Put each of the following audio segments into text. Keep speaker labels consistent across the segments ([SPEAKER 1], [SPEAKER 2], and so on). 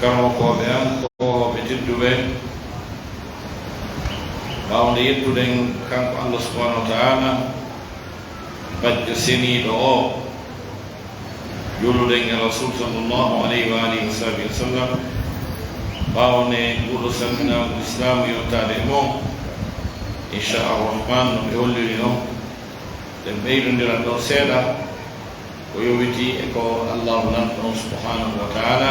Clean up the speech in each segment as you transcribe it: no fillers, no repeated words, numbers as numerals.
[SPEAKER 1] karmokoɓe an kohoɓe tedduɓe ɓawde yettuɗen kanko Allah subhanahu wa ta'ala bajjo seniɗo o juluɗen e rasul sallllahu alayhi wa alihi wa sahbihi wa sallam ɓawne ɓuuɗo salminago islamu yottade e moom inchallah no ɓe holliri noon ɗen ɓeydodiran ɗo seeɗa ko yowiti e ko allahu nan ɗon subhanahu wa ta'ala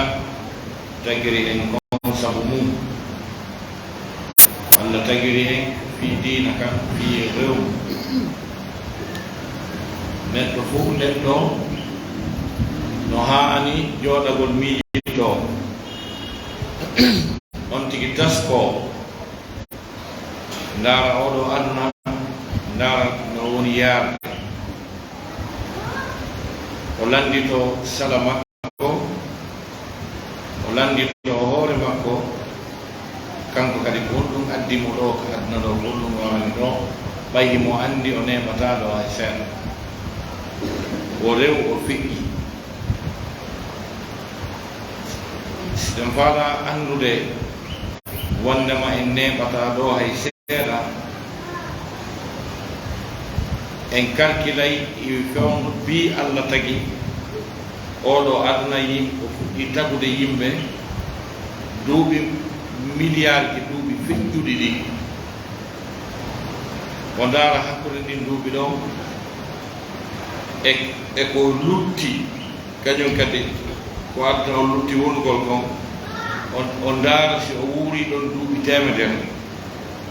[SPEAKER 1] tagiri en kon sabu mum Allah tagiri en fi diina kan fi rewmu neɗɗo fof neɗɗo no haani jooɗagol miijito on tigi tasko ndaara oɗo aduna ndaara no woni yaarde o landito sala makko o landito hoore makko kanko kadi gonɗum addimo ɗo ko aduna ɗo gonɗum wawani ɗo ɓayi mo andi o nemata ɗo hay seeɗa o rew o fiƴƴi siɗen faala andude wondema en neɓata ɗo hay seeɗa en karkilay fewno bi Allah tagi oɗo aduna o fuɗɗi tagude yimɓe duuɓi milliard ji duuɓi feƴƴuɗi ɗi o ndaara hakkude ndin duuɓi ɗo e ko lutti kañum kadi ko aduna o lutti wonugol kon o ndaara si o wuuri ɗon duuɓi temedere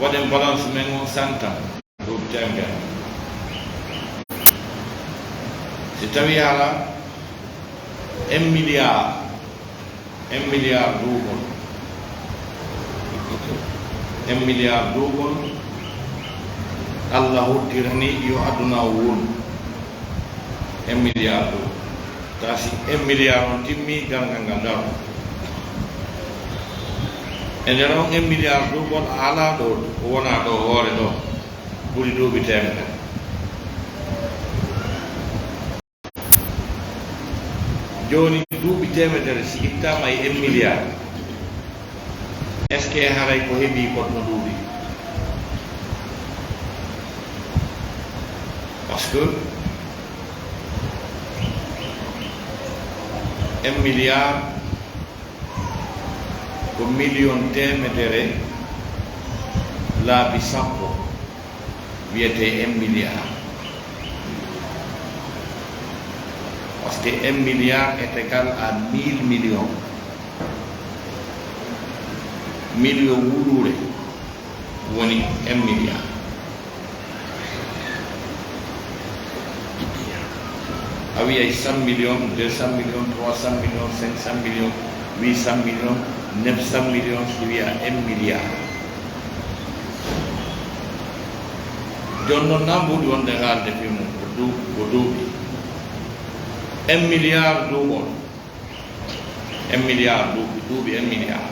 [SPEAKER 1] waɗen balance men on santam duuɓi temedere si tawi hala 1 milliard duuɓol 1 milliard duuɓol Allah hoddirani yo aduna o wonu 1 milliard duuɓol ta si 1 milliard on timmi galngal ngal daro e nder on 1 milliard duuɓol a ala ɗo o wona ɗo hoore ɗo ɓuri duuɓi temedere joni duuɓi temedere si ittama e 1 milliard est ce que haray ko heeɓi koɗno duuɓi par ce que 1 milliard ko million temedere laabi sappo wiyete 1 milliard parce que 1 milliard est égal à 1000 millions million wulure woni 1 milliard a wiyay 100 millions 200 millions 300 millions 500 millions 800 millions 900 millions si wiya 1 milliard jon noon na mbuɗi wonde haalde fi mum ko duuɓi 1 milliard duuɓol 1 milliard duuɓi 1 milliard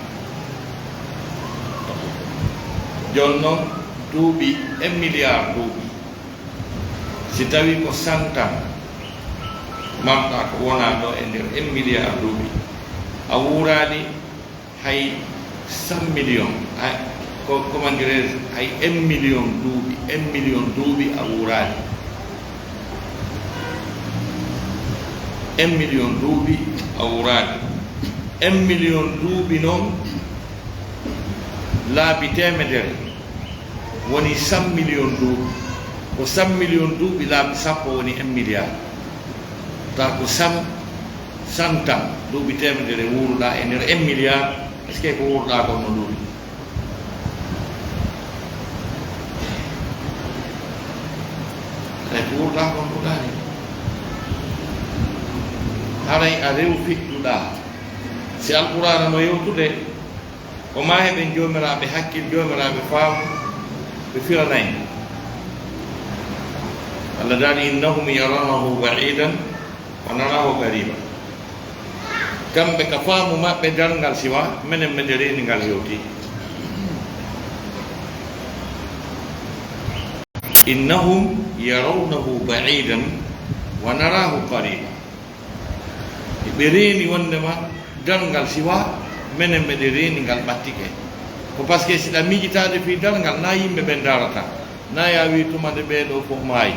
[SPEAKER 1] jon noon duuɓi 1 milliard duuɓi si tawi ko santam mamɗa ko wona ɗo e nder 1 milliard duuɓi a wuurani hay 100 millions comment dirais-je hay 1 million duuɓi 1 million duuɓi a wuurani 1 million duuɓi a wuurani 1 million duuɓi noon laabi temedere woni 100 million duuɓi ko 100 million duuɓi laabi sappo woni 1 milliard ta ko 100 santam duuɓi temedere wuuruɗa e nder 1 milliard est ce que ko wuuruɗa kon no duuɓi ko wuuruɗa kon ɗuɗani haray a rew fiɗɗuɗa si alqur'ana no yewtude o ma heɓen jomiraɓe hakkil jomiraɓe faamu ɓe firanayi Allah dani innahum yaranahu ba'idan wa narahu qariban kamɓe ka faamu maɓɓe darngal siwa minen ɓe nde reni ngal yewti innahum yarawnahu ba'idan wa narahu qariban ɓe reeni wondema darngal siwa menen ɓeɗe reni ngal ɓattike ko par ce que siɗa miijitade fi dal ngal na yimɓe ɓen darata na ya wi tumande ɓeɗo fof maayi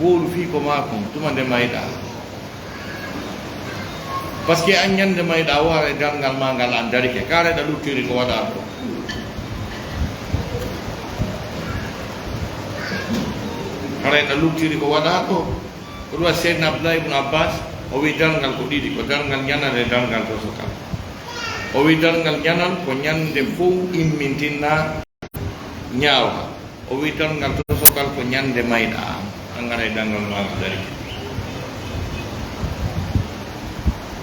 [SPEAKER 1] wowlu fi ko makum tumande mayɗa par ce que an ñande mayɗa wara dalngal ma ngal an darike kareɗa luttiri ko waɗa to hareɗa luttiri ko waɗa to ko ɗum seydna abdoulah ibne abbas o wi dalngal ko ɗiɗi ko dalngal ñanal e dalngal tosokal o wi dalngal ñanal ko ñande fof immintinna ñaawka o wi dalngal tosokal ko ñande mayɗa an gara e dalngal maga darike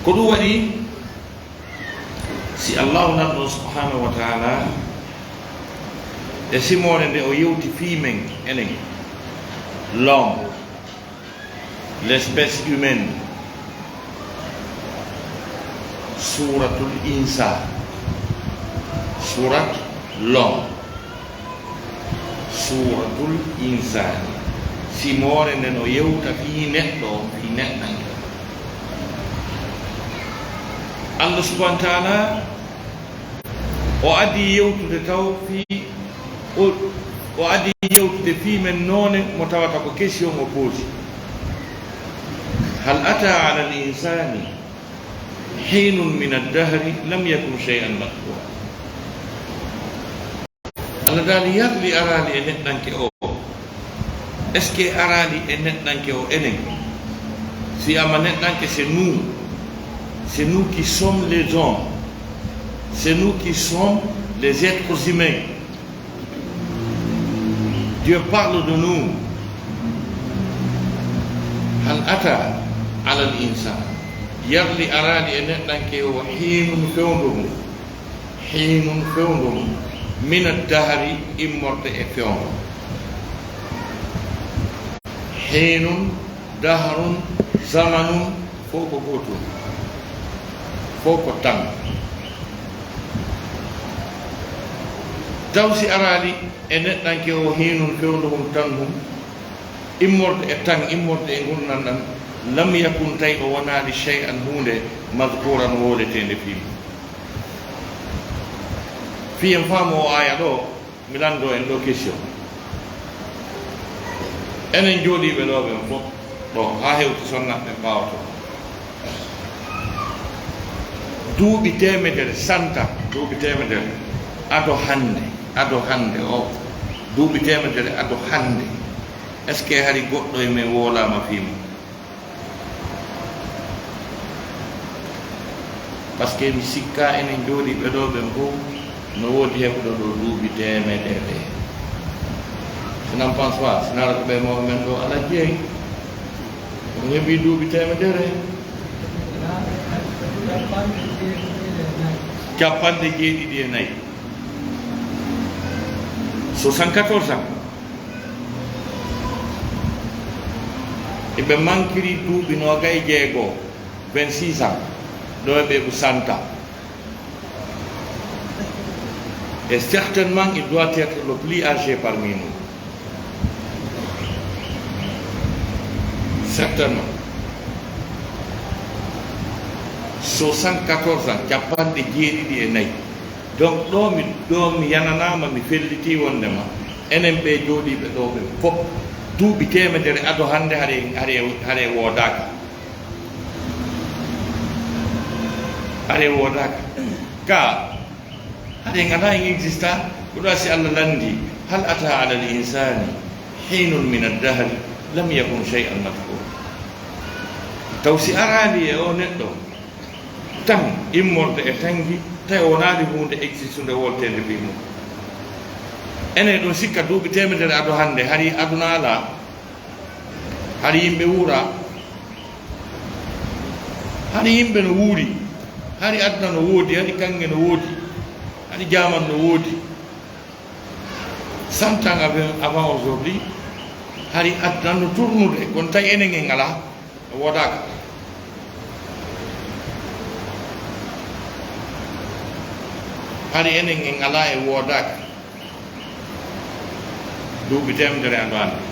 [SPEAKER 1] ko ɗum waɗi si allahu nanɗo subhanahu wa taala e simore nde o yewti fi men enen l'homme l'espèce humaine suratul insan surat l'homme suratul insan simore nden o yewta fi neɗɗo fi neɗɗanke Allah subhanahu wa ta'ala o addi yewtude taw fi o addi yewtude fi men noone mo tawata ko question o poosi hal ata ala al insani hinun min ad-dahri lam yakun shay'an madhkura Allah dali yarli arali e neɗɗanke o est ce que arali e neɗɗanke o enen si ama neɗɗanke c'est nous qui sommes les hommes, c'est nous qui sommes les êtres humains. Dieu parle de nous. Hal ata ala al-insan yarli arali enenɗanke o hinun fewndum min ad-dahri immorde e fewndo hinun dahrun zamanun fof ko gotum fof ko tan taw si arali e neɗɗanke o hinun fewndum tan mum immorde e tan immorde e gurnan ɗan lam yakun tay o wonali shay'an hunde madhkuran woletede fima fiyen faamo o aya ɗo mi lando en ɗo question enen jooɗiɓe ɗo ɓen fof ɗo ha hewti sonnaɓe mbawato duuɓi temedere santa duuɓi temedere ado hande o duuɓi temedere ado hande est ce que hari goɗɗo e men wolama fima par ce que mi sikka enen jooɗiɓe ɗo ɓen fof no woodi heɓɗo ɗo duuɓi temedere je n'en pense pas sinara ko ɓe mawɓe men ɗo ala jeeyi on heeɓi duuɓi temedere capanɗe jeeɗiɗi e nayyi 74 ans eɓe mankiri duuɓi nogay jeegoo 26 ans ɗo eɓe ko santa et certainement il doit être le plus âgé parmi nous certainement 74 ans capanɗe jeeɗiɗi e nayyi donc ɗo mi yananama mi felliti wondema enen ɓe jooɗiɓe ɗo ɓe fof duuɓi temedere ado hande hare woodaka hare woodaka ka hare gana en exista koɗo si Allah landi hal ata ala al insani hinun min ad-dahri lam yakun shay'an madhkura taw si arali e o neɗɗo tan immorde e tangi tawi wonali hunde existude woltede fi mum enen ɗon sikka duuɓi temedere ado hande hari aduna ala hari yimɓe wuura hari yimɓe no wuuri hari aduna no woodi hari kange no woodi hari jaman no woodi 100 ans avant aujourd'hui hari aduna no tournude kono tawi enen en ngala wodaka hari enen en ngala e wodaka duuɓi temedere ando hande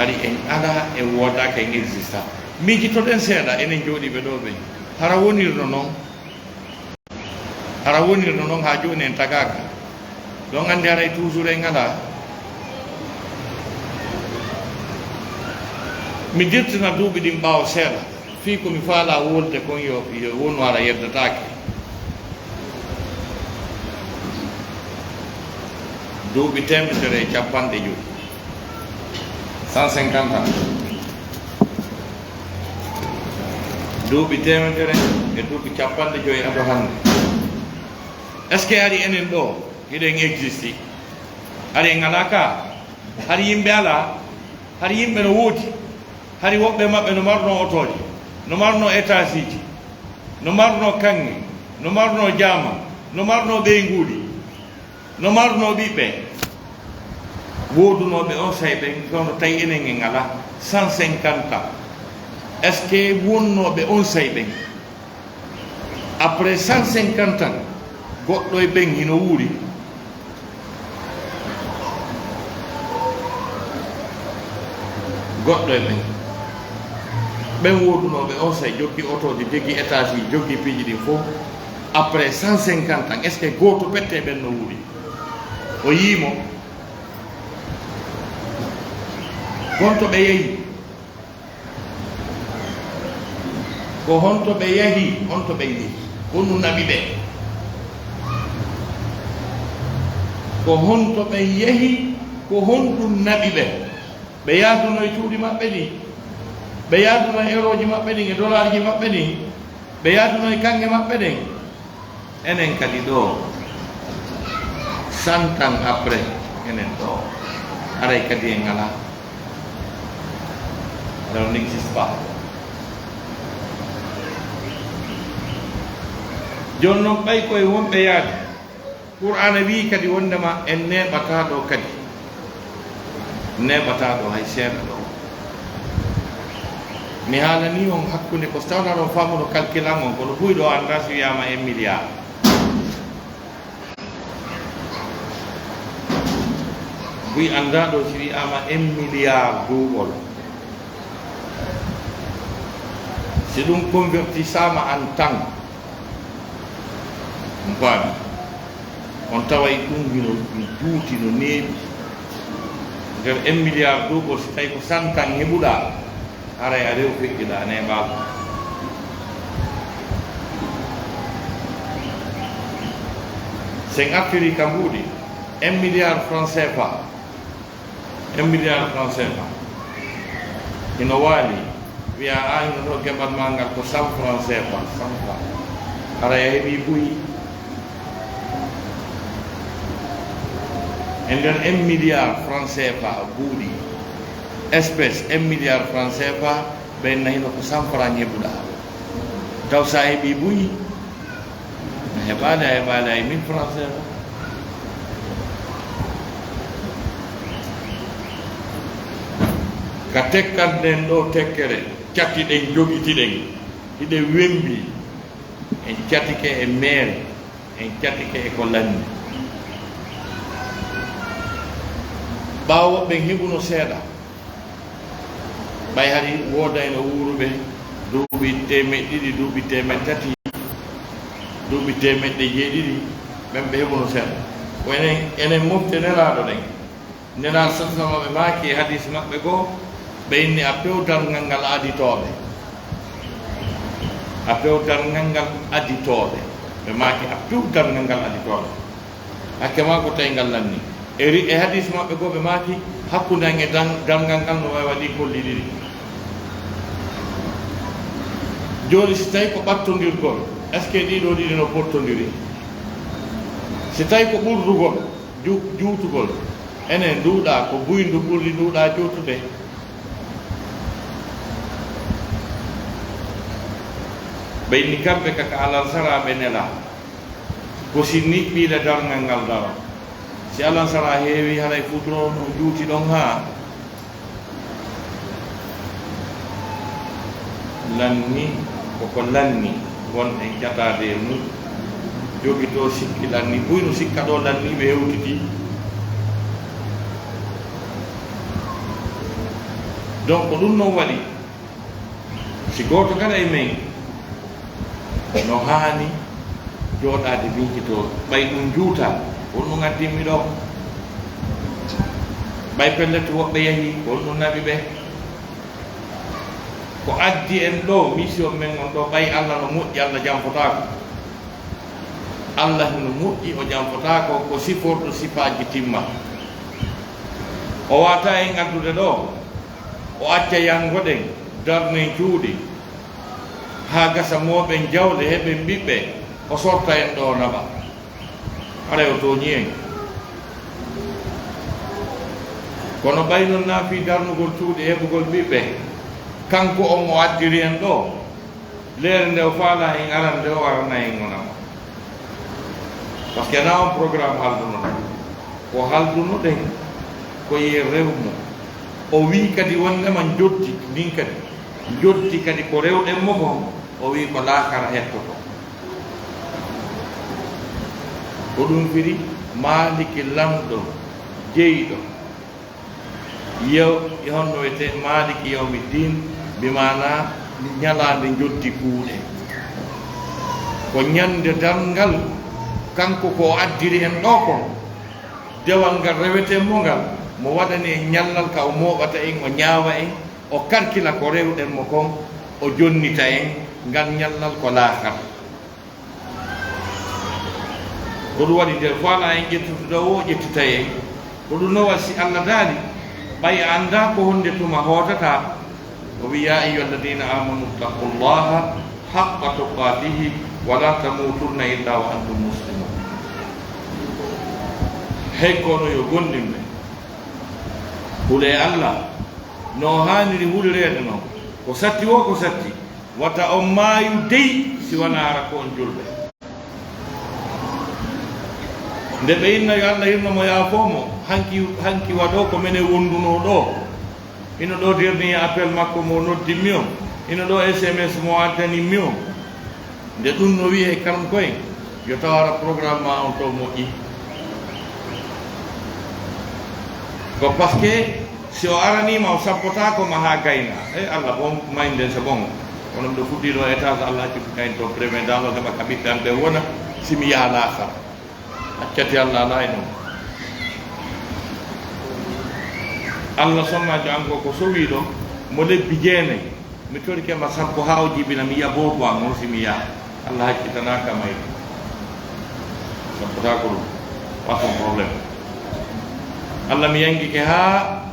[SPEAKER 1] hari en ala e wodaka en exista miijitoɗen seeɗa enen jooɗiɓe ɗo ɓe hara wonirno noon ara woni no non ha joni en tagaka don ande ara toujours en ngala mi dirtina duuɓi ɗin ɓaawo seeɗa fii ko mi faala wolde kon yo wonu ara yeddataake duuɓi temedere e capanɗe joyi 150 ans duuɓi temedere e duuɓi capanɗe joyi ado hannde est ce que ari enen ɗo hiɗen existi ari en ala ka har yimɓe ala har yimɓe no woodi hari woɓɓe maɓɓe no marno otoje no marno étage ji no marno kanŋe no marno jaama no marno ɓeyguuɗi no marno ɓiɓɓe woodunoɓe on say ɓen kono tawi enen en ala 150 ans est ce que wonnoɓe on say ɓen après 150 ans goɗɗo e ɓen hino wuuri goɗɗo e ɓen ɓen wodunoɓe on say joggi otoje joggi étage ji joggi piiji ɗin fof après 150 ans est ce que goto pette ɓen no wuuri o yiimo honto ɓe yeehi ko honto ɓe yeehi honto ɓe yeehi honu naɓi ɓe ko honto ɓe yeehi ko honɗum naɓi ɓe ɓe yaaduno e cuuɗi maɓɓe ɗi ɓe yaaduno e euroji maɓɓe ɗin e dollar ji maɓɓe ɗin ɓe yaaduno e kanŋe maɓɓe ɗen enen kadi ɗo 100 ans après enen ɗo aray kadi en ngala on n'existe pas joni noon ɓay koye wonɓe yaade qur'ana wi kadi wondema en neɓataɗo kadi neɓataɗo hay seeɗa ɗo mi haalani on hakkunde ko so tawna ɗon famuno calculan on kono huyɗo anda so wiyama 1 milliard buy anda ɗo so wiyama 1 milliard duuɓol si ɗum convertissama en temps on faami on taway ɗum hino juuti no neeɓi nder 1 milliard duuɓol so tawi ko 100 ans heɓuɗa aray a rew feƴƴiɗa neɓaako sen artiri ka mbuuɗi 1 milliard franc CFA 1 milliard franc CFA ino waali wiya a hino ɗo keɓatma ngal ko 100 franc CFA 100 franc aray a heɓi buyi e nder 1 milliard franc CFA buuɗi espèce 1 milliard franc CFA ɓen nahino ko 100 franc heɓuɗa taw sa heɓi buyi a heɓani a heɓani ay 1000 franc CFA ka tekkanɗen ɗo tekkere catti ɗen jogitiɗen hiɗe wembi en catike e maire en catike e ko lanni ɓawo woɓɓen heɓuno seeɗa ɓay hari woodayno wuuruɓe duuɓi temeɗɗe ɗiɗi duuɓi temeɗɗe tati duuɓi temeɗɗe jeeɗiɗi ɓen ɓe heɓuno seeɗa ko enen mofte nelaɗo ɗen nelal sasamaɓe maaki e hadis maɓɓe goo ɓe inni a pewdarngal ngal aditoɓe a pewdarngal ngal aditoɓe ɓe maaki a pewdarngal ngal aditoɓe hakke ma ko tawi ngal lanni e hadis maɓɓe goo ɓe maaki hakkude an e dalngal ngal no wawi waɗi kolli ɗiɗi joni si tawi ko ɓattodirgol est ce que ɗiɗo ɗiɗi no pottodiri si tawi ko ɓurdugol juutugol enen duuɗa ko buydu ɓurdi duuɗa juutude ɓeyni kamɓe kaka alal saraɓe nela ko si niɓɓiile darngal ngal daro si alan sara heewi haray fudro no juuti ɗon ha lanni koko lanni wonɗe ƴatade e mum jogi to sikki lanni ɓuyno sikka ɗo lanni ɓe hewtiti donc ɗum noon waɗi si goto kala e men no haani jooɗaade miijitoo ɓay ɗum juuta won ɗum addimmi ɗo ɓay pellete woɓɓe yahii won ɗum naɓi ɓe ko addi en ɗo mission men on ɗo ɓay Allah no moƴƴi Allah janfotaako Allah no moƴƴi o janfotaako ko siforɗo sifaaji timma o wata en addude ɗo o acca yangoɗen darnen cuuɗi haa gasa mooɓen jawle heɓen ɓiɓɓe o sorta en ɗo naɓa haɗa o tooñi en kono ɓay non naafi darnugol cuuɗi heɓugol ɓiɓɓe kanko on o addiri en ɗo leere nde o faala en arande o arana en gonama par ce que na on programme halduno ko halduno ɗen ko ye rewmo o wi kadi wondema jotti min kadi jotti kadi ko rewɗen mo kon o wi ko laakara hettoto ko ɗum firi maliki lamɗo jeyɗo honno wiyete maliki yawmi din bimana ñalande jotti kuuɗe ko ñande darngal kanko ko addiri en ɗo kon dewal ngal reweten mo ngal mo waɗani en ñallal ka o mooɓata en o ñaawa en o karkila ko rewɗen mo kon o jonnita en ngal ñallal ko laakar ko ɗum waɗi nder faala en ƴettude ɗo o ƴettita en ko ɗum no wasi Allah daali ɓay annda ko honde tuma hootata o wi ya ayyuha alladina amanu taqullaha haqqa tuqatihi wala tamutunna illa wa antum muslimun hay kono yo gondimɓe huule Allah no haniri hulirede noon ko satti o ko satti wata on maayu dey si wonara ko on julɓe nde ɓe inna yo Allah hirnomo yaafomo hanki waɗo ko mene wonduno ɗo ino ɗo derni appel makko mo noddimmi o ino ɗo SMS mo addanimmi o nde ɗum no wiye kalam koye yo tawara programme ma on to moƴƴi ko par ce que si o aranima o sappotako ma ha gayna Allah bon maynden so bon kono mɗo fuɗɗiɗo étage Allah accitu kayn to premier dans lo heɓa ka ɓiɗɗan ɓe wona simi yaha laakara accati Allah ala e noon Allah sommajo anko ko sowi ɗo mo lebbi jeenayi mi torikema sappo ha o jibina mi yiya bobo an on simi yaha Allah haccitanaka may sappotako ɗum waton probléme Allah mi yangi ke ha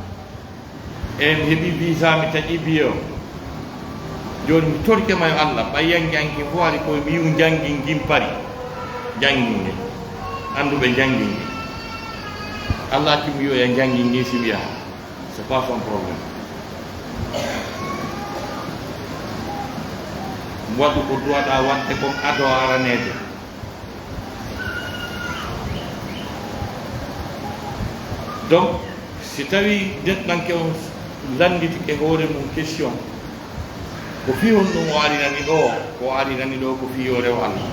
[SPEAKER 1] mi heɓi visa mi taƴi biyo joni mi torikema yo Allah ɓay yangi anki fo ari koye mi yiw jangi gimpari jangi nge anduɓe jangi nge Allah acci mi wiyoya jangi nge simi yaha c'est pas son problème waɗu ko duwaɗa wadde kom ado aranede donc si tawi neɗɗanke on landitike hoore mum question ko fi on ɗum o arinani ɗo ko arinani ɗo ko fiyore o Allah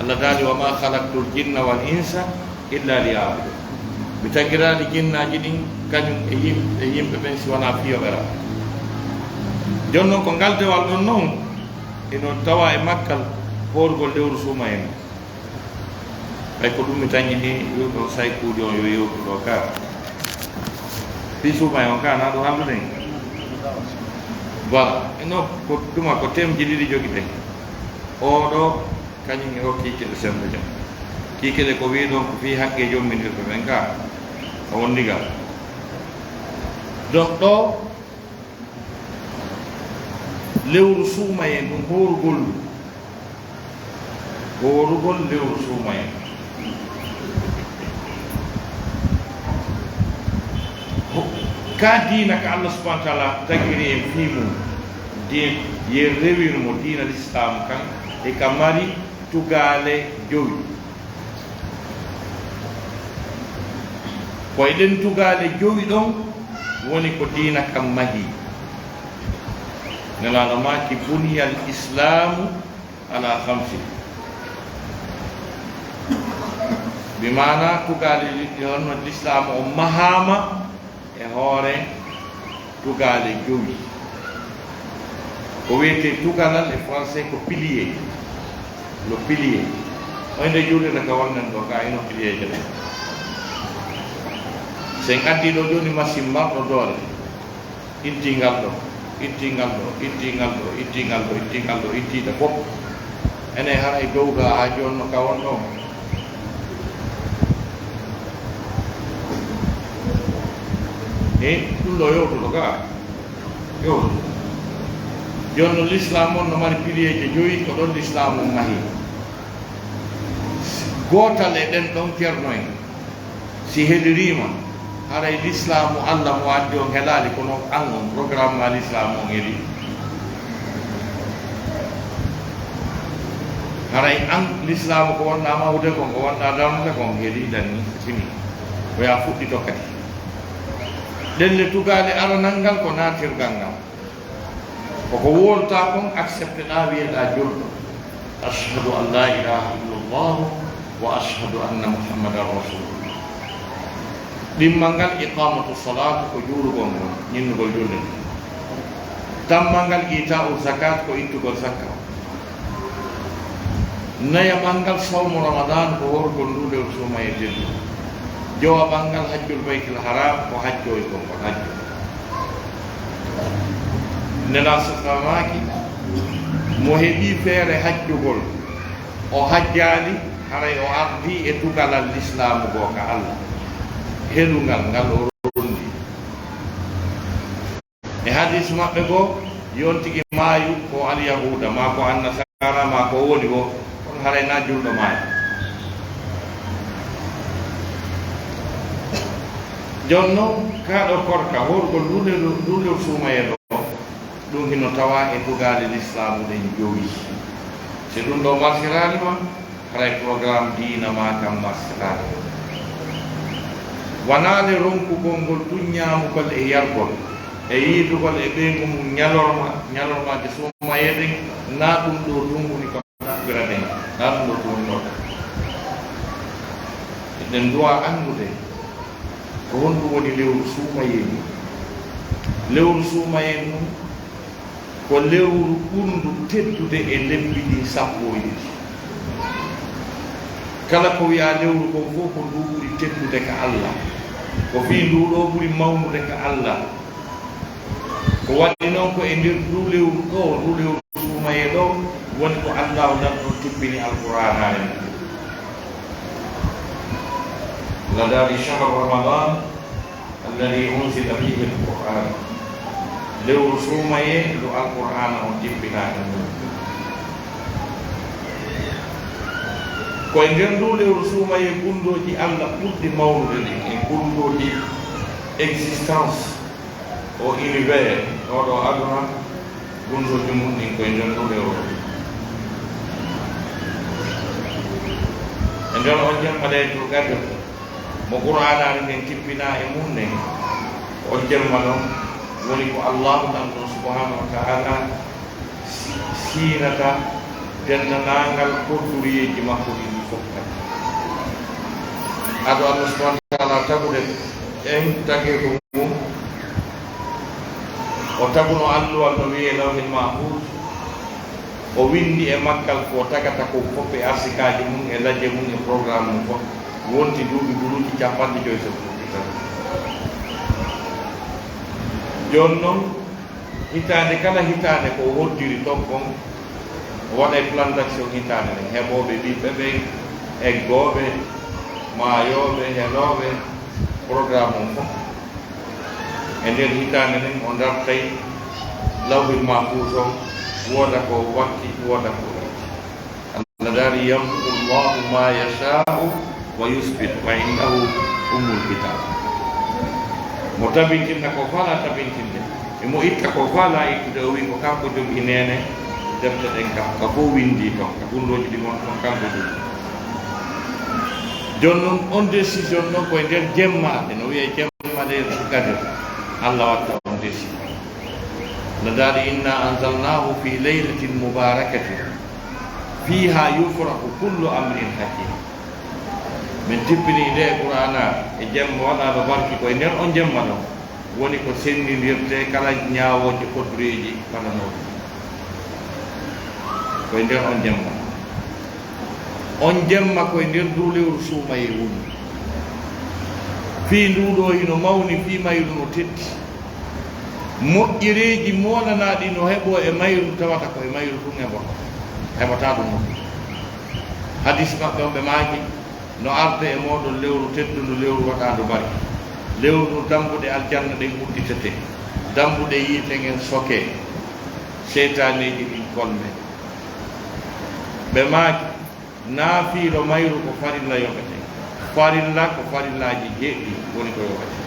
[SPEAKER 1] Allah daali wa ma halaktul jinna wal insa illa liyabudu mi tagirani jinnaji ɗin kañum e yimɓe ɓen si wona fiyoɓera jon noon ko ngal dewal ɗon noon ino tawa e makkal horgol lewru suuma en ɓay ko ɗum mi tañini ɗo say kuuɗi on yo yewtu ɗo ka fi suuma en on ka na ɗo halluɗen voilà no ko ɗuma ko temji ɗiɗi joguiɗen oɗo kañum e o kiikeɗe sembe jam kiikeɗe ko wi ɗon ko fi haqqe jomminirɓe ɓen ka o won ndigal donc ɗo lewru suumayen ɗum horugol lewru suumayen ka diina ka Allah subhanahu wa ta'ala tagiri en fimum din ye rewirmo diina l'islam kan e ka mari tugale jowi ko eɗen tugale jowi ɗon woni ko diina kam mahi nelaɗo maki buniyal islamu ala khamsi bimana tugale honno l'islam o mahama e hoore tugale jowi ko wiyete tugalal e français ko pilier le pilier Inde juuɗe ne ka wannan ɗo ka ino piliyeje ɗe sen addi ɗo joni machine marɗo doole ittingal ɗo ittingal ɗo ittingal ɗo ittingal ɗo ittingal ɗo ittiɗa fof ene haray dowɗo ha joni no ka won ɗo e ɗum ɗo yewtuɗo ka yewtuɗo joni no l'islam on no mari piliyeje joyi ko ɗon l'islam on mahi gotal e ɗen ɗon ceerno en si helirima haray l'islamu Allah mo addi on helali kono an on programme ma l'islam on heli haray an l'islamu ko wonna mawde kon ko wonna darnude kon heli danni fini oya fuɗɗito kadi ɗelle tugale aranal ngal ko natirgal ngal koko wolta kon accepté ɗa wiyeɗa julɗo ashhadu an la ilaha illallah wa ashhadu anna muhammadan rasulullah ɗimmal ngal iqamatu salat ko juurugol ngol ñinnugol julde tammal ngal ita'u zakat ko ittugol zakka nayamal ngal sawmu ramadan ko worgol ndude suma e dellu jowaɓal ngal hajjul baytil haram ko hajjoy kon ko hajjo nela sasamaki mo heeɓi feere hajjugol o hajjali haray o ardi e tugalal l'islamu go ka Allah helungal ngal o rondi e hadis maɓɓe go yontigi maayu ko alyahuda ma ko annasara ma ko woni go kono haray na julɗo maayo jonno kaɗo korka horgol ndunde suumaye ɗo ɗum hino tawa e tugade l'islamu ɗen jowi si ɗum ɗo marsiralima haray programme diina ma kam marsirali wanade ronkugol ngol tun ñamugol e yargol e yiidugol e ɓeygu mum ñalormaje sumayeɗen na ɗum ɗo tunguni ko naɓɓira ɗen na ɗum ɗo tungnoɗo eɗen duwa andude ko honɗum woni lewru suumayen lewru suumayen mum ko lewru ɓurndu teddude e lebbi ɗi sappo e ɗiɗi kala ko wiya lewru kon fof ko ndu ɓuri teddude ka Allah ko fi nduɗo ɓuri mawnude ka Allah ko waɗi noon ko e nder ndu lewru ɗo ndu lewru suumaye ɗo woni ko Allah nan ɗon tippini alqur'an en ladari shahru ramadan alladhi unzila fihi alqur'an lewru suumaye ndu alqur'an on tippinani ɗum koye nder ndu lewru suumaye gundoji Allah ɓurɗi mawnude ɗin e gundoji existence o univers oɗo aduna gundoji mum ɗin koye nder ndu lewru e nder on jemmaɗejo gadde mo qur'anani nden tippina e mum nden on jemma ɗon woni ko allahu tan ɗon subhanahu wa ta'ala siinata dennanangal koduriyeji makko ɗiɗi fof kadi aɗo Allah subhanahu wa ta'ala tagude en tagi ko mum o taguno alluwal no wiye lawhil mahfuz o windi e makkal ko tagata ko fof e arsikaji mum e lajje mum e programme mum fof wonti duuɓi ɓuruji 50 so fuɗɗitata joni noon hitande kala hitande ko hoddiri ton kon waɗa plan d'action hitande nden heɓoɓe ɓiɓɓe ɓe eggoɓe maayoɓe heɗoɓe programme on fof e nder hitande nden o dartay lawhil mahfuz o woda ko wakki woda ko Allah dari yamhu llahu ma yasha'u wa yusbit wa indahu ummul kitab mo tabintinta ko fala tabintinde emo itta ko fala ittude o wi ko kanko jogi nene defte ɗen kam ka fof windi ton ka gundoji ɗi mon ton kanko jogi joni noon on décision noon koye nder jemmaɗe no wiye jemmaɗe gadir Allah watta on décision no daari inna anzalnahu fi laylatin mubarakatin fiha yufrahu kullu amrin hakim min tippini nde qur'ana e jemma waɗaɗo barki koye nder on jemma ɗon woni ko sendidirte kala ñawoje koddureji paranoɗe koye nder on jemma on jemma koye nder dow lewru suumaye woni fii nduɗo hino mawni fii mayru no teddi moƴƴereeji molanaɗi no heɓo e mayru tawata koye mayru tun heɓata ɗum no hadis maɓɓe on ɓe maaki no arde e moɗon lewru teddundu lewru waɗandu bari lewru ndu dambuɗe aljanna ɗen udditete dambuɗe yiite ngen soke seytaneji ɗin kolme ɓe maaki naafiilo mayru ko farilla yoɓete farilla ko farillaji jeeɗɗi woni ko yoɓete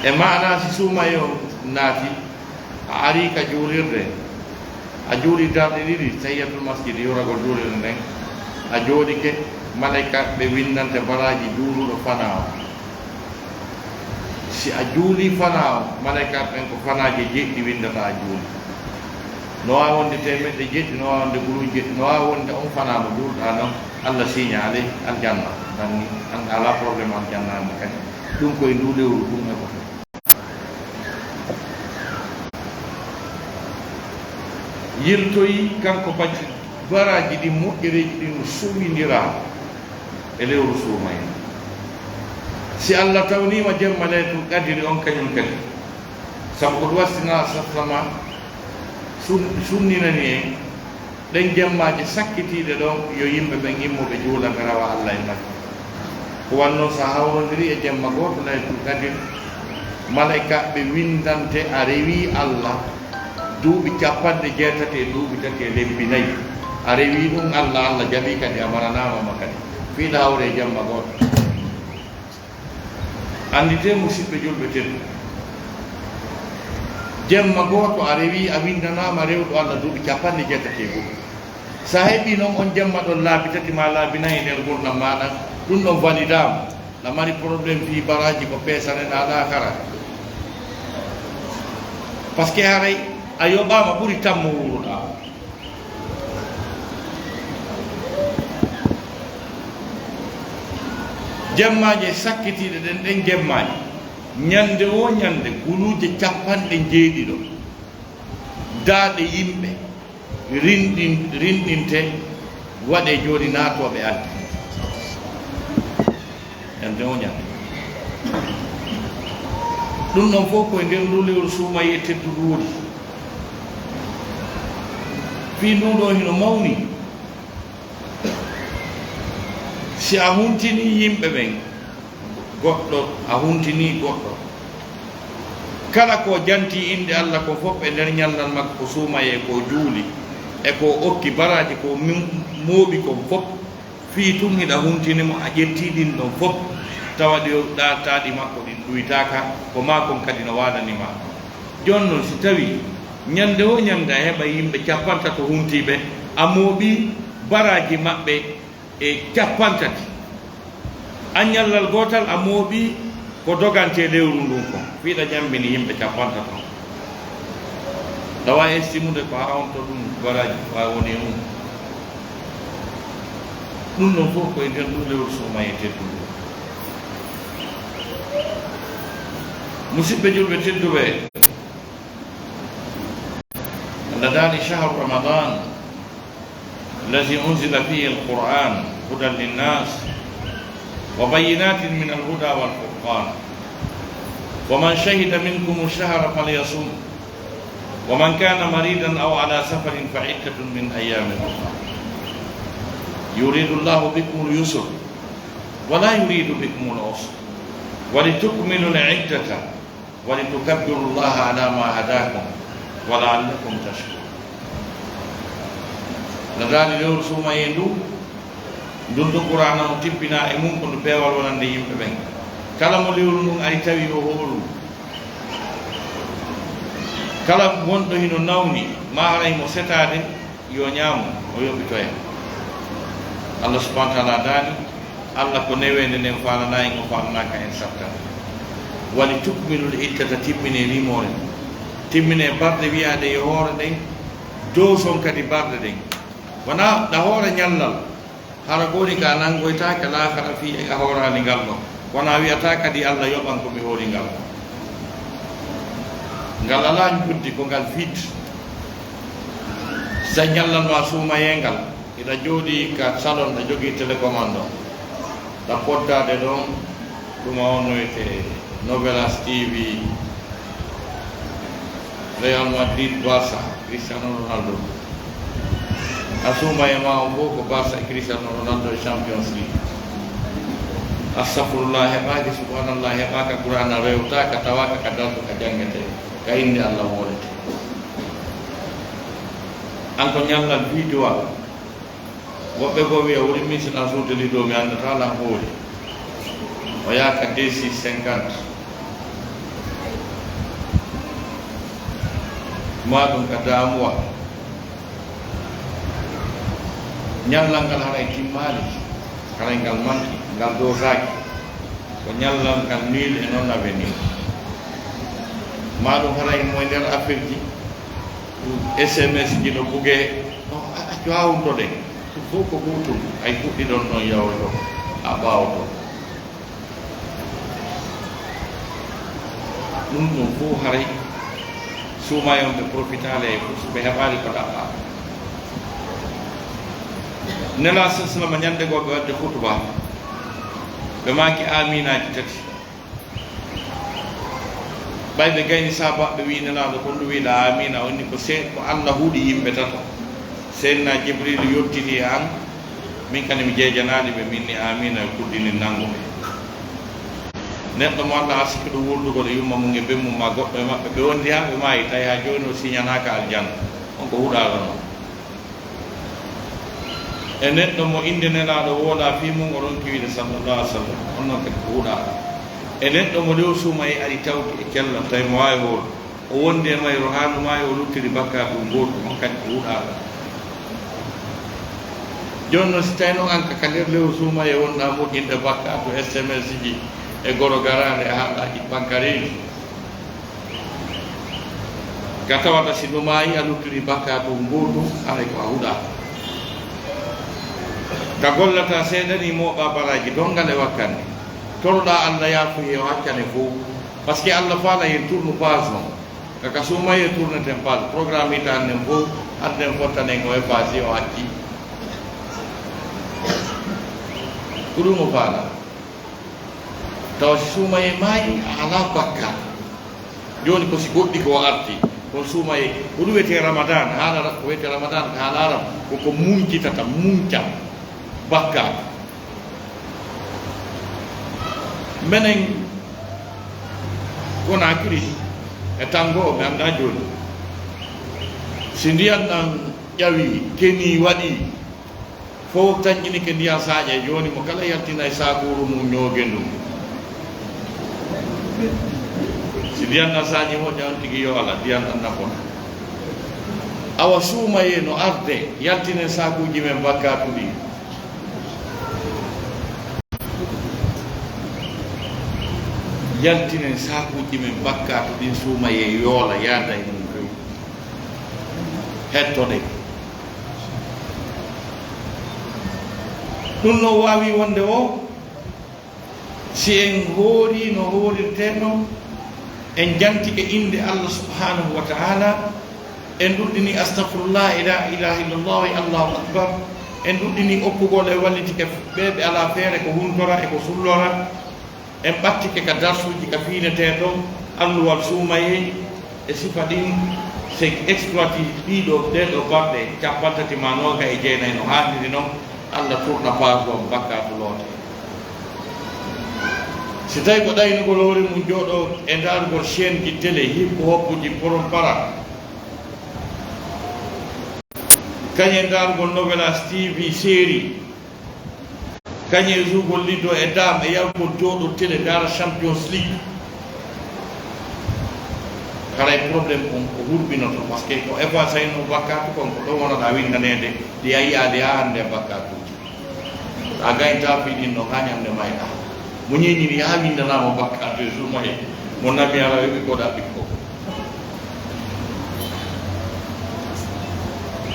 [SPEAKER 1] e mana si suumayo naati a ari ka juulirde a juuli darɗe ɗiɗi tahiyatul masjid yoragol juulirde nden a jooɗike malaika ɓe windante baraji juuluɗo fana o si a juuli fana o malaika ɓen ko fanaji jeeɗɗi windata a juuli no wawi wonde temeɗɗe jeeɗɗi no wawi wonde ɓuruji jeeɗɗi no wawi wonde on fana mo juulɗa noon allah signale aljanna tan an ala probléme aljanna ande kadi ɗum koye ndu lewru ɗum e koto yiltoyi kanko bacci baraji ɗi moƴƴereji ɗi no suwidira e lewru suumay si allah tawnima jemma leytu qadiri on kañum kadi sabu ko ɗum wastina sallama sunninani en ɗen jemmaji sakkitiɗe ɗon yo yimɓe ɓen immoɓe juulande rawa allah e makko ko wanno so hawrodiri e jemma goto leytu qadir malaika ɓe windante a rewi allah duuɓi capanɗe jeetati e duuɓi tati e lebbi nayyi a rewi ɗum allah jaɓi kadi a maranamama kadi fiiɗa hawre e jamma goto andite musidɓe julɓe teddu jemma goto a rewi a windanama rewɗo allah duuɓi capanɗe jeetati e goɗɗo sa heeɓi noon on jemma ɗon laabi tati ma laabi nayyi nder gurdam maɗa ɗum ɗon walidama la mari probléme fi baraji ko peesaneɗa lakara par ce que haray a yoɓama ɓuuri tammo wuruɗa jemmaji sakkitiɗe ɗen ɗen jemmaji ñande o ñande guluje capanɗe jeeɗiɗo daaɗe yimɓe rinɗinte waɗe joni naatoɓe addi ñande o ñande ɗum ɗon fof koye nder ndu lewru suumayi e tedduɗu woodi fi nduɗo hino mawni si a huntini yimɓe ɓen goɗɗo a huntini goɗɗo kala ko janti inde allah ko fof e nder ñallal makko ko suumaye ko juuli e ko okki baraji ko mooɓi ko fof fi tun hiɗa huntinimo a ƴetti ɗin ɗon fof tawa ɗi ɗataɗi makko ɗin ɗuytaka ko makon kadi no waɗanima joni noon si tawi ñande o ñande a heɓa yimɓe capantati huntiɓe a mooɓi baraji maɓɓe e capantati a ñallal gotal a mooɓi ko dogante lewru ndun ko fiiɗa ñambini yimɓe capantati on tawa estimude ko ha on to ɗum baraji wawi woni ɗum ɗon fof koye nder ɗum lewru suumaye tedduɗo musidɓe julɓe tedduɓe لداني شهر رمضان الذي أنزل فيه القرآن هدى للناس وبينات من الهدى والفرقان ومن شهد منكم الشهر فليصوم ومن كان مريضا أو على سفر فعدة من أيام أخرى يريد الله بكم اليسر ولا يريد بكم العسر ولتكملوا العدة ولتكبروا الله على ما هداكم ولعلكم تشكرون ladani lewru suumaye ndu ndundu qur'ana o tippina e mum ko ndu peewal wonande yimɓe ɓen kala mo lewru ndun ari tawi o hoolu kala wonɗo hino nawni ma haray mo setade yo ñaamu o yoɓitoya allah subahana taala daani allah ko newende nden faanana en o faananaka en sabtan wali tukmilul iddata timmine limore timmine barɗe wiyaade yo hoore ɗen dow son kadi barɗe ɗen wona ɗa hoore ñallal hara goni ka nangoytake laakara fi a hoorani ngal ɗo wona wiyata kadi allah yoɓan komi hoori ngal ngal alani buddi ko ngal fiit sa ñallanma suumaye ngal ina jooɗi ka salon ɗa jogii télécommande o ɗa poddade ɗon ɗuma onnoyte Novelas TV Real Madrid Barça Cristiano Ronaldo asuma e ma o fof ko Barça e Cristiano Ronaldo e Champions League astafurullah heɓaki subhanallah heɓaka qur'ana rewtaka tawaka ka dalto ka jangete ka inde Allah wolete an ko ñallal video a woɓɓe go wiya woni misina sudeli ɗo mi andata lan hooli o yaaka DC 50 ma ɗum ka damuwa ñallal ngal haray timmali haray ngal manki ngal dosaki ko ñallal ngal nul e non avenir ma ɗum haray moye nder affaire ji SMS ji no buge no accu hawunto ɗe ɗum fof ko gotum ay fuɗɗi ɗon noon yawto a ɓawto ɗum fof haray sumayon ɓe profitale e fof ɓe heɓali ko ɗaɓɓa nela saslama ñande go ɓe wadde hutuba ɓe maki aminaji tati ɓay ɓe gayni sabaɓe wi nelaɗo kon ɗum wiɗa amina wonni ko ko Allah huuɗi yimɓe tato seydna Jibril yottini an min kadi mi jeejanaɗi ɓe minni amina e kuɗɗini nango neɗɗo mo Allah hasikki ɗo wurdugo ɗo yumma mum e bemmum ma goɗɗo e maɓɓe ɓe wondi ha ɓe maayi tawi ha joni o signanaka aljanna on ko huuɗaɗo noon e neɗɗo mo inde nelaɗo wooɗa fi mum oɗon kiwiɗe sallallah alih w sallam on noon kadi ko huuɗaɗo e neɗɗo mo lew suuma e ari tawti e kellam tawi mo wawi hool o wondi e mayro haanu mayi o luttiri bakka ɗum goto on kadi ko huuɗaɗo joni noon si tawi noon an ka nder lew suuma e wonɗa moƴƴinde bakka to SMS ji e goro garade e haalaji bancareji ga tawata si ɗumayi a luttiri bakka ɗum goto haray ko a huuɗaɗo ka gollata seeɗani moɓa baraji dongal e wakkande toroɗa Allah yafuye o haccane fof par ce que Allah faala hen tourne page noon kaka sumayi e tourneten page programme ita annen fof anden fottanen o e page o hacci ko ɗum o faala tawa si sumaye maayi ala bakka joni ko si goɗɗi ko arti kon sumaye ko ɗum wiyete ramadan haala ko wiyete ramadan ko haala arab koko muncitata munca bakka menen Conakry e tango o mi anda joni si ndiyan ɗan ƴawi keni waɗi fof tañƴini ke ndiyan saaƴe joni mo kala yaltina e sakuru mum ñoogen ɗum si ndiyan ɗan saaƴi moƴƴa on tigui yo ala ndiyan ɗan nafona awa suumaye no arde yaltinen sakuji men bakkatuɗi yaltinen sakuji men bakkatu ɗin suumaye yoola yaada e mum few hettoɗe ɗum no wawi wonde o si en hoori no hoorirteno en jantike inde Allah subhanahu wa ta'ala en ɗuɗɗini astahfirullah ila ilaha illallah wa allahu akbar en ɗuɗɗini okkugol e wallitike ɓeɓe ala feere ko huntora e ko sullora en ɓattike ka darsuji ka fiinete ɗon alluwal suumaye e sifa ɗin se exploiti ɗiɗo ɗeɗo balɗe capantati ma noga e jeenayi no hanniri noon Allah tourna page o bakkatu loote si tawi ko ɗaynugol hoore mum jooɗo e ndarugol chaine ji télé hippo hoppuji poron para kañe ndarugol Novelas TV série kañe jugol liddo e dam e yawgol jooɗo télé ndara Champions League haray probléme on ko hurɓinoto par ce que ko effacayno bakkatu kon ko ɗon wonoɗa windanede ɗi a yiyade ha hande bakkatuji a gayta fiɗin no ha ñamde mayɗa mo ñeñini ha windanama bakkatu e sumaye mo nami ala weɓi koɗa ɓikko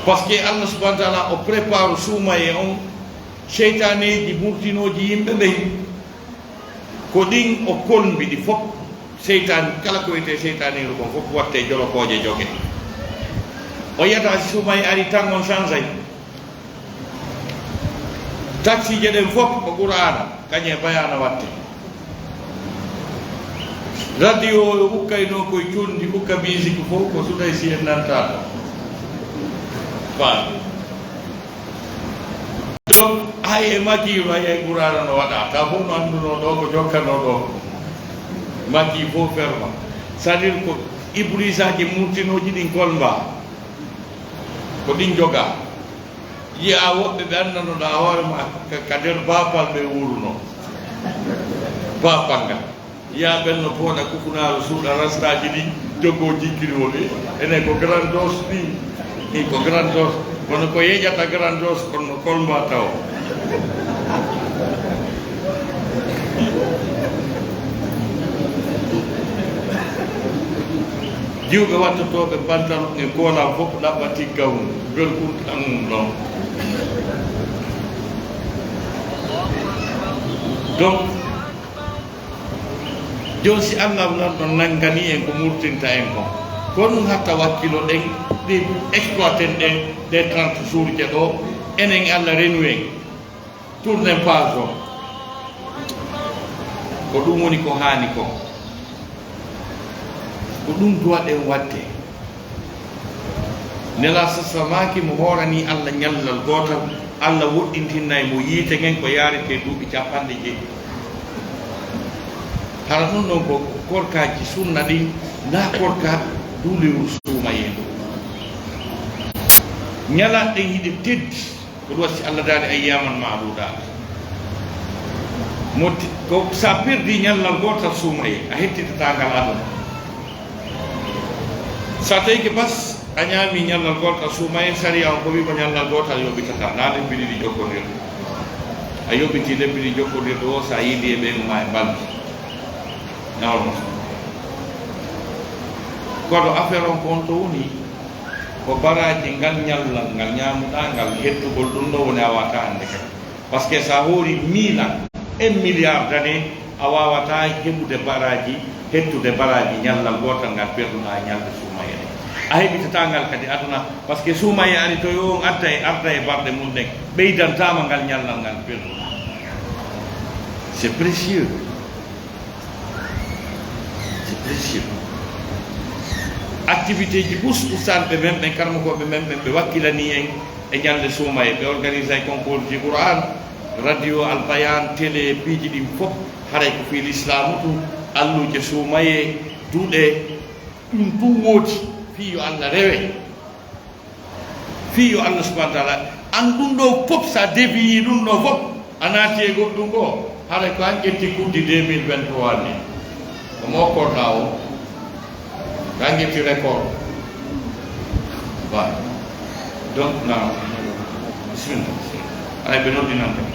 [SPEAKER 1] par ce que Allah subahana taala o prépare suumaye on seytaneji murtinoji yimɓe ɓeyi ko ɗin o kolmbi ɗi fof seytane kala ko wiyete seytaneru kon fof watte jolokoje jogue o yiyata si suumaye ari tan on change ay taxi jeden fof ko qur'ana kañe bayana watte radio hukkayno koye cundi hukka musique fof ko suɗay si en nantata fa donc hay e makki hay e qur'ana no waɗa ta fof no anduno ɗo ko jokkano ɗo makki fof ferma c'est à dire ko ibrisaji murtinoji ɗin kolmba ko ɗin joga yiya woɓɓe ɓe annanoɗa hoorema ka nder bapal ɓe wuruno bapal ngal yiya ɓenno pooɗa kukunaro suuɗa rastaji ɗi joggo jikkiriwoɓe enen ko grand dos ɗi ko grand dos kono ko yeƴata grand dos kono kolmba taw jiwɓe wattotoɓe pantalon e koolam fof ɗaɓɓati gawnu belkum ɗamum ɗon donc joni si allah nanɗo nanggani en ko murtinta en ko kono hatta wakkilo ɗen ɗi exploiten ɗen des 30 jours je ɗo enen allah renu en tournen page o ko ɗum woni ko haani ko ko ɗum duwaɗen wadde nela sasamaki mo hoorani allah ñallal gootal allah woɗɗintinnayi mo yiite ngen ko yaarete duuɓi capanɗe jeeɗi hara ɗum ɗon ko korkaji sunna ɗin na korka duulewol suumayen ñalaɗen hiɗe teddi ko ɗum wasi allah daari ayyaman maaɗuɗa motti ko sa perdi ñallal gootal suumaye a hettitatangal aduna sa tawi ke bas a ñaami ñallal gotal suumaye sariya on ko wi ko ñallal gotal yoɓitata na lebbi ɗiɗi jokkodir a yoɓiti lebbi ɗi jokkodirɗo o sa yiidi e ɓeynuma e balɗi nawno kono affaire on ko on to woni ko baraji ngal ñallal ngal ñamuɗa ngal hettugol ɗum ɗo woni a wata hande kadi par ce que sa hoori 1000 ans 1 milliard d'année a wawata heɓude baraji hettude baraji ñallal gotal ngal perduɗa ñalde suumaye ɗe a heɓitata ngal kadi aduna par ce que suumaye ari to yo on arda e barɗe mum ɗen ɓeydantama ngal ñallal ngal perduɗa c'est précieux c'est précieux activité ji ustanɓe men ɓen karmakoɓe men ɓen ɓe wakkilani en e ñalde suumaye ɓe organise ay concours ji qouran radio albayan télé piiji ɗin fof haray ko fi l'islamu ɗum alluje suumaye duuɗe ɗum ɗum woodi fi yo allah rewe fi yo allah subahana taala an ɗum ɗo fof sa déviyi ɗum ɗo fof a naati e goɗɗum ɗo haray ko han ƴetti kuddi 2023 ni ko mokkorɗa o ko han ƴetti record wa donc na bisimilla ay ɓe noddinanta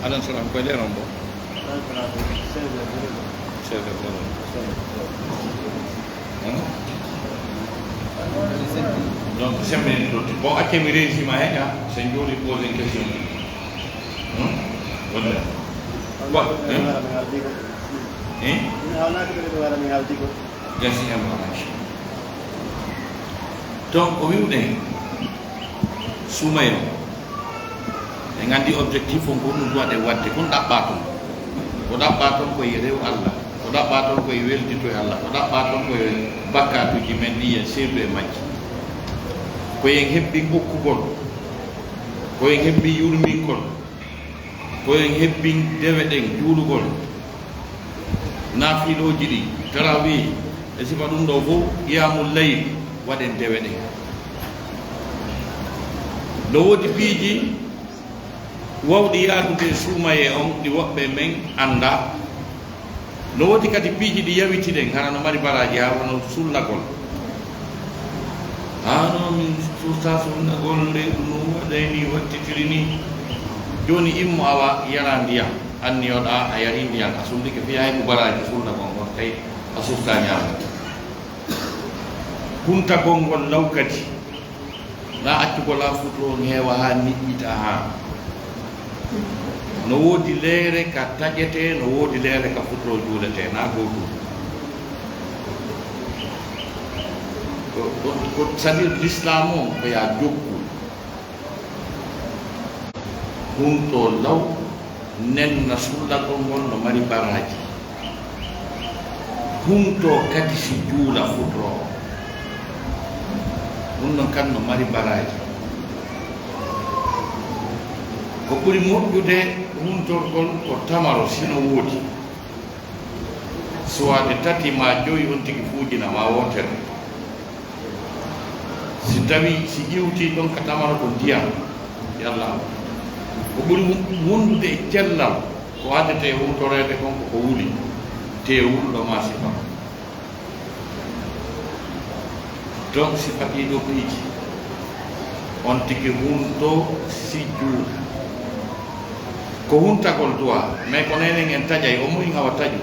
[SPEAKER 1] Alan suram ko dia rombo. Saya donc semaine do bon ak mi réussi ma ya c'est njoli poser une question wala wa gasi am donc o wiwde sumayo e ngandi objectif on ko ɗum duwaɗe wadde kon ɗaɓɓa toon ko ɗaɓɓa toon koye rew Allah ko ɗaɓɓa toon koye weldito e Allah ko ɗaɓɓa toon koye bakkatuji men ɗi en seedu e majji koyen heɓɓi ɓokkugol koyen heɓɓi yurmingol koyen heɓɓi dewe ɗen juulugol naafiloji ɗi tarawih e sifa ɗum ɗo fof qiyamul layl waɗen dewe ɗen no woodi piiji wawɗi yaadude suumaye on ɗi woɓɓe men anda no woodi kadi piiji ɗi yawitiɗen hana no mari baraji ha wono sullagol hano min susta sunnagol nde no waɗani wattitiri ni joni immo awa yara ndiyam anniyoɗa a yari ndiyam a sumdike fiya hay ko baraji sullagol ngol tawi a susta ñama huntagol ngol law kadi na accugol ha futuro heewa ha niƴƴita ha no woodi leere ka taƴete no woodi leere ka futuro juulete na gotum ko c'est-à-dire l'islam o ko ya jokku hunto law nenna sullagol ngol no mari baraji hunto kadi si juula futuro ɗum noon kan no mari baraji ko ɓuri moƴƴude huntorgol ko tamaro sino woodi suwaade tati ma joyi on tigi fuujina ma wotere si tawi si ƴiwti ɗon ka tamaro ko ndiyam yallah ko ɓuri wondude e cellal ko addete huntorede konko ko wuli te wulɗo ma sifa donc si faɗiɗo piiji on tigi hunto si juuɗa ko huntagol duwa mais ko nenen en taƴay o moyi awa taƴu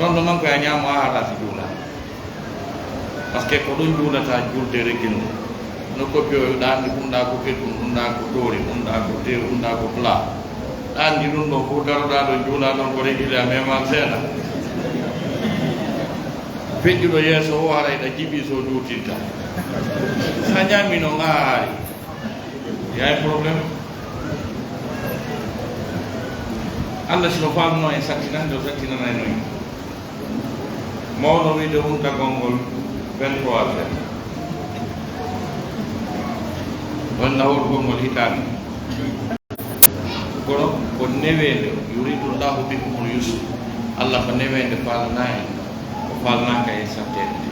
[SPEAKER 1] non noon ko a ñaamo a haala si juula par ce que ko ɗum juulata julde reggilde no koppi o ɗanndi ɗumɗa ko keɗɗum ɗumɗa ko ɗoori ɗumɗa ko tew ɗumɗa ko plat ɗanndi ɗum ɗo fof daroɗa ɗo juula ɗon ko reggile a meman seeɗa feƴƴuɗo yeeso o haray ɗa jiɓi so juutinta sa ñaami no nga haari yay probléme Allah sino famno en sattinande o sattinanay noyi mawno wiide huntagol ngol 23 heures on nawolgol ngol hitande kono ko newede yuridullahu bikumul yusr Allah ko newede falana en o falnaka e sattede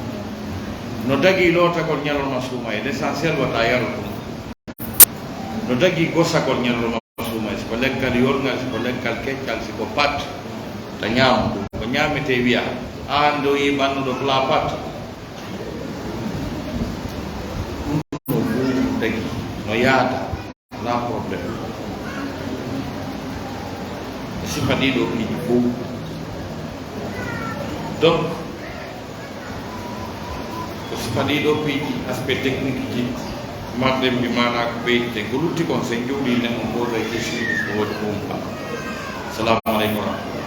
[SPEAKER 1] no dagi lootagol ñalolma suuma e l' essentiel wata yaro ɗum no dagi gossagol ñalolma suuma siko leggal yorngal siko leggal keccal siko pat ta ñaama ɗum ko ñaamete wiya an do yi ɓannuɗo pla pat ɗum no fuu dagi no yaada la probléme e sifa ɗiɗo piiji fof donc ko sifa ɗiɗo piiji aspect technique ji marɗen mbi mana ko ɓeydite ko lutti kon sen jowɗi nen on ɓorre question ko woodi ko wumpa assalamu aleykum wa rahmatullah